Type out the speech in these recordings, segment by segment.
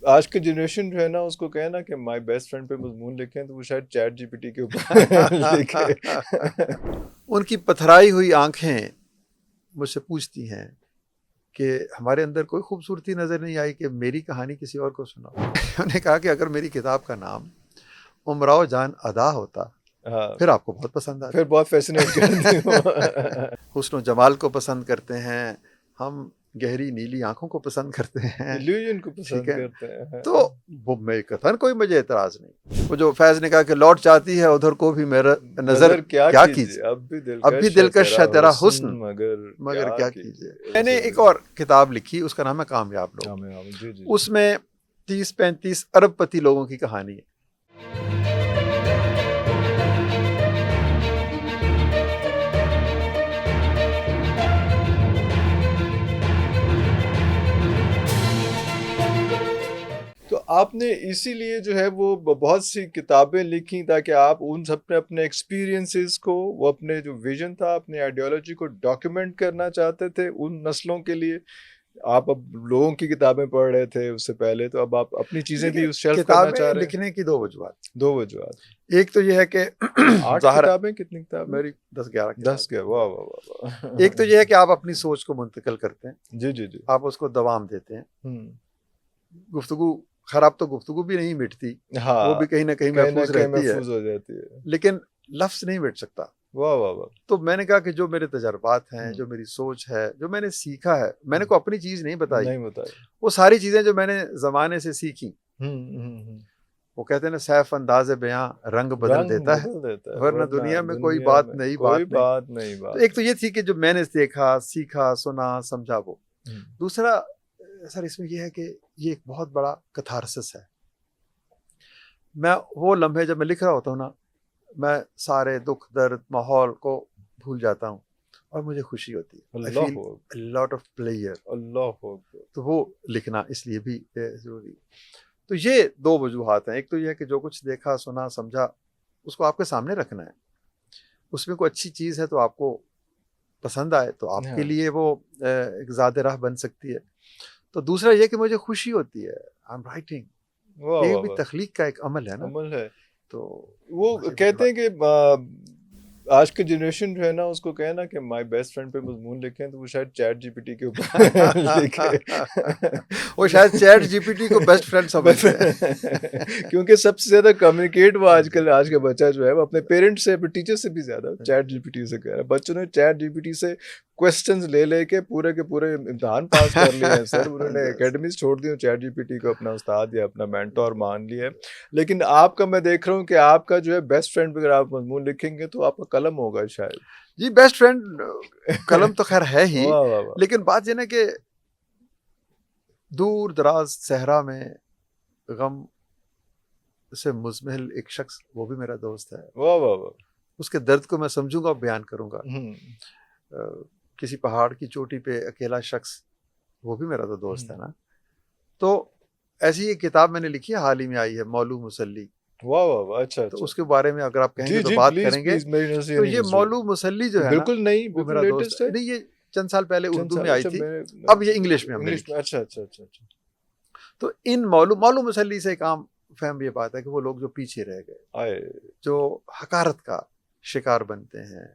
آج کی جنریشن جو ہے نا اس کو کہے نا کہ مائی بیسٹ فرینڈ پہ مضمون لکھیں تو وہ شاید چیٹ جی پی ٹی کے اوپر لکھے. ان کی پتھرائی ہوئی آنکھیں مجھ سے پوچھتی ہیں کہ ہمارے اندر کوئی خوبصورتی نظر نہیں آئی کہ میری کہانی کسی اور کو سناؤ. انہوں نے کہا کہ اگر میری کتاب کا نام امراؤ جان ادا ہوتا پھر آپ کو بہت پسند آتا. پھر بہت فیسنیٹ کرتی ہوں. حسن و جمال کو پسند کرتے ہیں ہم، گہری نیلی آنکھوں کو پسند کرتے ہیں، ایلیوژن کو پسند ٹھیک ہے. کرتے ہیں. تو وہ میں قطعاً کوئی مجھے اعتراض نہیں. وہ جو فیض نے کہا کہ لوٹ چاہتی ہے ادھر کو بھی میرا نظر کیا کیجیے، اب بھی دلکش ہے تیرا حسن مگر کیا کیجیے. میں نے ایک اور کتاب لکھی، اس کا نام ہے کامیاب لوگ. جی جی. اس میں 30-35 ارب پتی لوگوں کی کہانی ہے. تو آپ نے اسی لیے جو ہے وہ بہت سی کتابیں لکھی تاکہ آپ ان سب نے اپنے ایکسپیرینسز کو، وہ اپنے جو ویژن تھا، اپنی آئیڈیالوجی کو ڈاکیومنٹ کرنا چاہتے تھے ان نسلوں کے لیے. آپ اب لوگوں کی کتابیں پڑھ رہے تھے اس سے پہلے، تو اب آپ اپنی چیزیں بھی اس شیلف کرنا چاہ رہے ہیں. لکھنے کی دو وجوہات. ایک تو یہ ہے کہ 8 کتابیں، کتنی کتابیں؟ میری 10-11. 10 کے. واہ واہ واہ. ایک تو یہ ہے کہ آپ اپنی سوچ کو منتقل کرتے ہیں. جی جی جی. آپ اس کو دوام دیتے ہیں. گفتگو خراب تو گفتگو بھی نہیں مٹتی، وہ بھی کہیں نہ کہیں محفوظ رہتی ہے، لیکن لفظ نہیں مٹ سکتا. واہ واہ واہ. تو میں نے کہا کہ جو میرے تجربات ہیں، جو میری سوچ ہے، جو میں نے سیکھا ہے، میں نے کوئی اپنی چیز نہیں بتائی، وہ ساری چیزیں جو میں نے زمانے سے سیکھی. وہ کہتے ہیں نا سیف انداز بیاں رنگ بدل دیتا ہے، ورنہ دنیا میں کوئی بات نہیں. تو ایک تو یہ تھی کہ جو میں نے دیکھا، سیکھا، سنا، سمجھا وہ. دوسرا سر اس میں یہ ہے کہ یہ ایک بہت بڑا کتھارسس ہے. میں وہ لمحے جب میں لکھ رہا ہوتا ہوں نا، میں سارے دکھ درد ماحول کو بھول جاتا ہوں اور مجھے خوشی ہوتی ہے. Lot of player. تو وہ لکھنا اس لیے بھی ضروری. تو یہ دو وجوہات ہیں. ایک تو یہ ہے کہ جو کچھ دیکھا، سنا، سمجھا، اس کو آپ کے سامنے رکھنا ہے. اس میں کوئی اچھی چیز ہے تو آپ کو پسند آئے تو آپ کے لیے وہ ایک زاد راہ بن سکتی ہے. تو دوسرا یہ کہ مجھے خوشی ہوتی ہے. I am writing. یہ بھی تخلیق کا ایک عمل ہے نا. تو وہ کہتے ہیں کہ آج کی جنریشن جو ہے نا اس کو کہے نا کہ مائی بیسٹ فرینڈ پہ مضمون لکھیں تو وہ شاید چیٹ جی پی ٹی کے اوپر لکھے. وہ شاید چیٹ جی پی ٹی کو بیسٹ فرینڈ سمجھتے ہیں، کیونکہ سب سے زیادہ کمیونیکیٹ وہ آج کا بچہ جو ہے وہ اپنے پیرنٹس سے، اپنے ٹیچر سے بھی زیادہ چیٹ جی پی ٹی سے کہہ رہا ہے. بچوں نے چیٹ جی پی ٹی سے کوسچنز لے کے پورے امتحان پاس کر لیے ہیں سر. انہوں نے اکیڈمیز چھوڑ دی، چیٹ جی پی ٹی کو اپنا استاد یا اپنا مینٹور مان لیا ہے. لیکن آپ کا میں دیکھ رہا ہوں کہ آپ کا جو ہے بیسٹ فرینڈ اگر آپ مضمون لکھیں گے تو آپ کا قلم ہوگا شاید. جی بیسٹ فرینڈ قلم تو خیر ہے ہی، لیکن بات یہ نا کہ دور دراز صحرا میں غم سے مزمحل ایک شخص، وہ بھی میرا دوست ہے. واہ واہ واہ. اس کے درد کو میں سمجھوں گا اور بیان کروں گا. کسی پہاڑ کی چوٹی پہ اکیلا شخص، وہ بھی میرا تو دوست ہے نا. تو ایسی ایک کتاب میں نے لکھی ہے، حال ہی میں آئی ہے، مولو مسلی. واہ واہ واہ. اچھا. تو اس کے بارے میں اگر آپ کہیں گے تو بات کریں گے. تو یہ مولو مسلی جو ہے بالکل نہیں، وہ میرا دوست ہے. نہیں، یہ چند سال پہلے اردو میں آئی تھی، اب یہ انگلش میں ہم نے لکھی. اچھا اچھا اچھا. تو ان مولو مسلی سے ایک عام فہم یہ بات ہے کہ وہ لوگ جو پیچھے رہ گئے، جو حقارت کا شکار بنتے ہیں،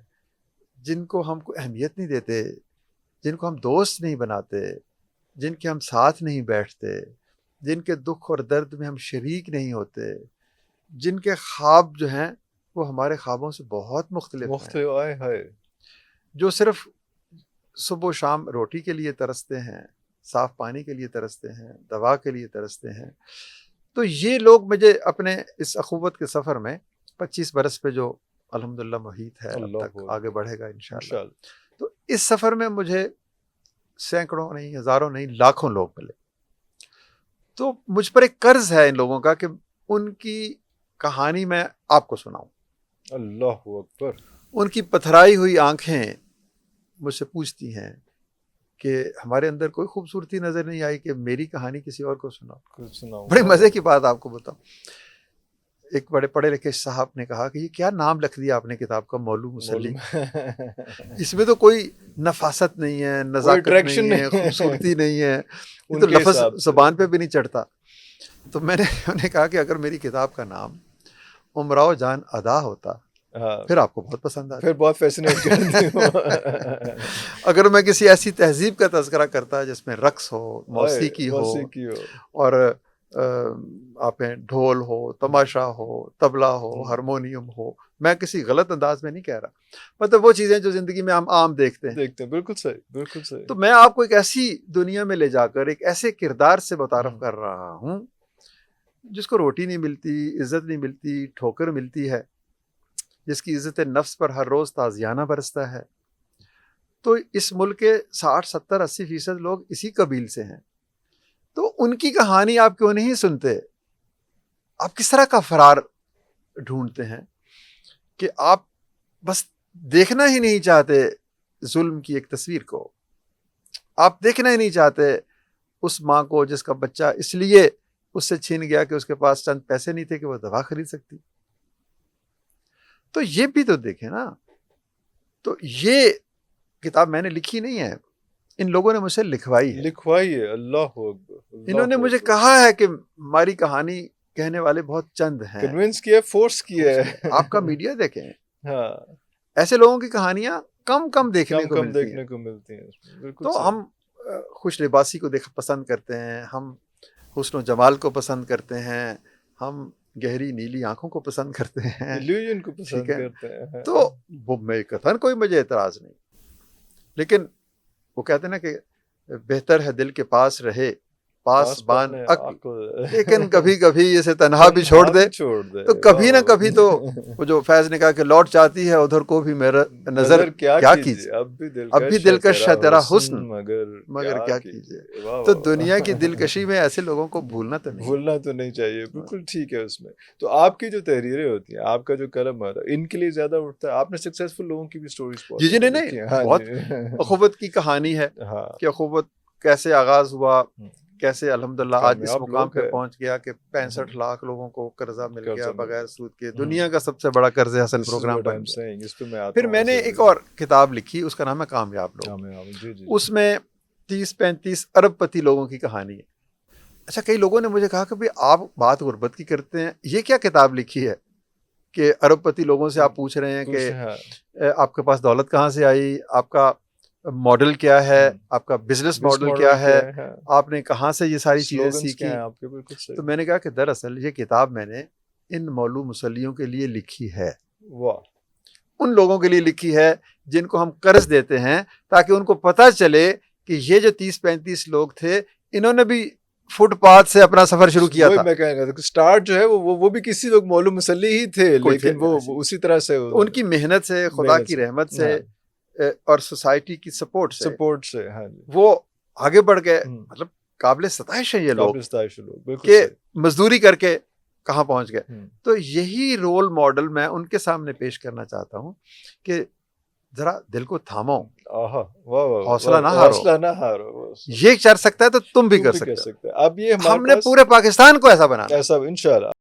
جن کو ہم کو اہمیت نہیں دیتے، جن کو ہم دوست نہیں بناتے، جن کے ہم ساتھ نہیں بیٹھتے، جن کے دکھ اور درد میں ہم شریک نہیں ہوتے، جن کے خواب جو ہیں وہ ہمارے خوابوں سے بہت مختلف ہیں، جو صرف صبح و شام روٹی کے لیے ترستے ہیں، صاف پانی کے لیے ترستے ہیں، دوا کے لیے ترستے ہیں. تو یہ لوگ مجھے اپنے اس اخوت کے سفر میں 25 برس پہ جو الحمدللہ محیط ہے، اب تک آگے بڑھے گا انشاءاللہ. تو اس سفر میں مجھے سینکڑوں نہیں، ہزاروں نہیں، لاکھوں لوگ ملے. تو مجھ پر ایک قرض ہے ان لوگوں کا کہ ان کی کہانی میں آپ کو سناؤں. اللہ اکبر. ان کی پتھرائی ہوئی آنکھیں مجھ سے پوچھتی ہیں کہ ہمارے اندر کوئی خوبصورتی نظر نہیں آئی کہ میری کہانی کسی اور کو سناؤ. بڑے مزے کی بات آپ کو بتاؤں. ایک بڑے پڑھے لکھے صاحب نے کہا کہ یہ کیا نام لکھ دیا آپ نے کتاب کا، مولو مسلی، اس میں تو کوئی نفاست نہیں ہے، نزاکت نہیں ہے، خوبصورتی نہیں ہے، یہ تو لفظ زبان پہ بھی نہیں چڑھتا. تو میں نے انہیں کہا کہ اگر میری کتاب کا نام امراؤ جان ادا ہوتا پھر آپ کو بہت پسند آتا، پھر بہت فیسنیٹ کرتی. اگر میں کسی ایسی تہذیب کا تذکرہ کرتا جس میں رقص ہو، موسیقی ہو، اور آپ ڈھول ہو، تماشا ہو، طبلہ ہو، ہارمونیم ہو، میں کسی غلط انداز میں نہیں کہہ رہا، مطلب وہ چیزیں جو زندگی میں ہم عام دیکھتے ہیں. بالکل صحیح، بالکل صحیح. تو میں آپ کو ایک ایسی دنیا میں لے جا کر ایک ایسے کردار سے متعارف کر رہا ہوں جس کو روٹی نہیں ملتی، عزت نہیں ملتی، ٹھوکر ملتی ہے، جس کی عزت نفس پر ہر روز تازیانہ برستا ہے. تو اس ملک کے 60، 70، 80% لوگ اسی قبیل سے ہیں. تو ان کی کہانی آپ کیوں نہیں سنتے؟ آپ کس طرح کا فرار ڈھونڈتے ہیں کہ آپ بس دیکھنا ہی نہیں چاہتے ظلم کی ایک تصویر کو، آپ دیکھنا ہی نہیں چاہتے اس ماں کو جس کا بچہ اس لیے اس سے چھین گیا کہ اس کے پاس چند پیسے نہیں تھے کہ وہ دوا خرید سکتی. تو یہ بھی تو دیکھیں نا. تو یہ کتاب میں نے لکھی نہیں ہے، ان لوگوں نے مجھ سے لکھوائی ہے. اللہ انہوں نے مجھے کہا ہے کہ ہماری کہانی کہنے والے بہت چند ہیں، کنونس کیا، فورس کیا ہے. آپ کا میڈیا دیکھیں، ایسے لوگوں کی کہانیاں کم دیکھنے کو ملتی ہیں. تو ہم خوش لباسی کو پسند کرتے ہیں، ہم حسن و جمال کو پسند کرتے ہیں، ہم گہری نیلی آنکھوں کو پسند کرتے ہیں، ایلیوژن کو پسند کرتے ہیں. تو وہ میں کتھن کوئی مجھے اعتراض نہیں، لیکن وہ کہتے ہیں نا کہ بہتر ہے دل کے پاس رہے پاس بان عقل، لیکن کبھی کبھی اسے تنہا بھی چھوڑ دے. تو کبھی نہ کبھی تو وہ جو فیض نے کہا کہ لوٹ جاتی ہے ادھر کو بھی میرا نظر کیا کیجیے، اب بھی دلکش ہے تیرا حسن مگر کیا کیجیے. تو دنیا کی دلکشی میں ایسے لوگوں کو بھولنا تو نہیں چاہیے. بالکل ٹھیک ہے. اس میں تو آپ کی جو تحریریں ہوتی ہیں، آپ کا جو قلم ہوتا ہے، ان کے لیے زیادہ اٹھتا ہے. آپ نے سکسیسفل لوگوں کی بھی سٹوریز جی نہیں بہت اخوت کی کہانی ہے کہ اخوت کیسے آغاز ہوا، کیسے الحمدللہ آج اس مقام پہ پہنچ گیا کہ 65 لاکھ لوگوں کو قرضہ مل گیا بغیر سود کے. دنیا کا سب سے بڑا قرض حسن پروگرام بن گیا. پھر میں نے ایک اور کتاب لکھی، اس کا نام ہے کامیاب لوگ. اس میں 30-35 ارب پتی لوگوں کی کہانی ہے. اچھا، کئی لوگوں نے مجھے کہا کہ آپ بات غربت کی کرتے ہیں، یہ کیا کتاب لکھی ہے کہ ارب پتی لوگوں سے آپ پوچھ رہے ہیں کہ آپ کے پاس دولت کہاں سے آئی، آپ کا ماڈل کیا ہے، آپ کا بزنس ماڈل کیا ہے، آپ نے کہاں سے یہ ساری چیزیں سیکھی. تو میں نے کہا کہ دراصل یہ کتاب میں نے ان مولو مسلیوں کے لیے لکھی ہے، ان لوگوں کے لیے لکھی ہے جن کو ہم قرض دیتے ہیں، تاکہ ان کو پتہ چلے کہ یہ جو 30-35 لوگ تھے انہوں نے بھی فٹ پاتھ سے اپنا سفر شروع کیا تھا. میں کہہ رہا تھا کہ سٹارٹ جو ہے وہ بھی کسی لوگ مولو مسلی ہی تھے، لیکن وہ اسی طرح سے ان کی محنت سے، خدا کی رحمت سے اور سوسائٹی کی سپورٹ سے وہ آگے بڑھ گئے. مطلب قابل ستائش ہے یہ لوگ کہ مزدوری کر کے کہاں پہنچ گئے. تو یہی رول ماڈل میں ان کے سامنے پیش کرنا چاہتا ہوں کہ ذرا دل کو تھامو، حوصلہ نہ ہارو. یہ کر سکتا ہے تو تم بھی کر سکتے. اب یہ ہم نے پورے پاکستان کو ایسا بنانا، انشاءاللہ.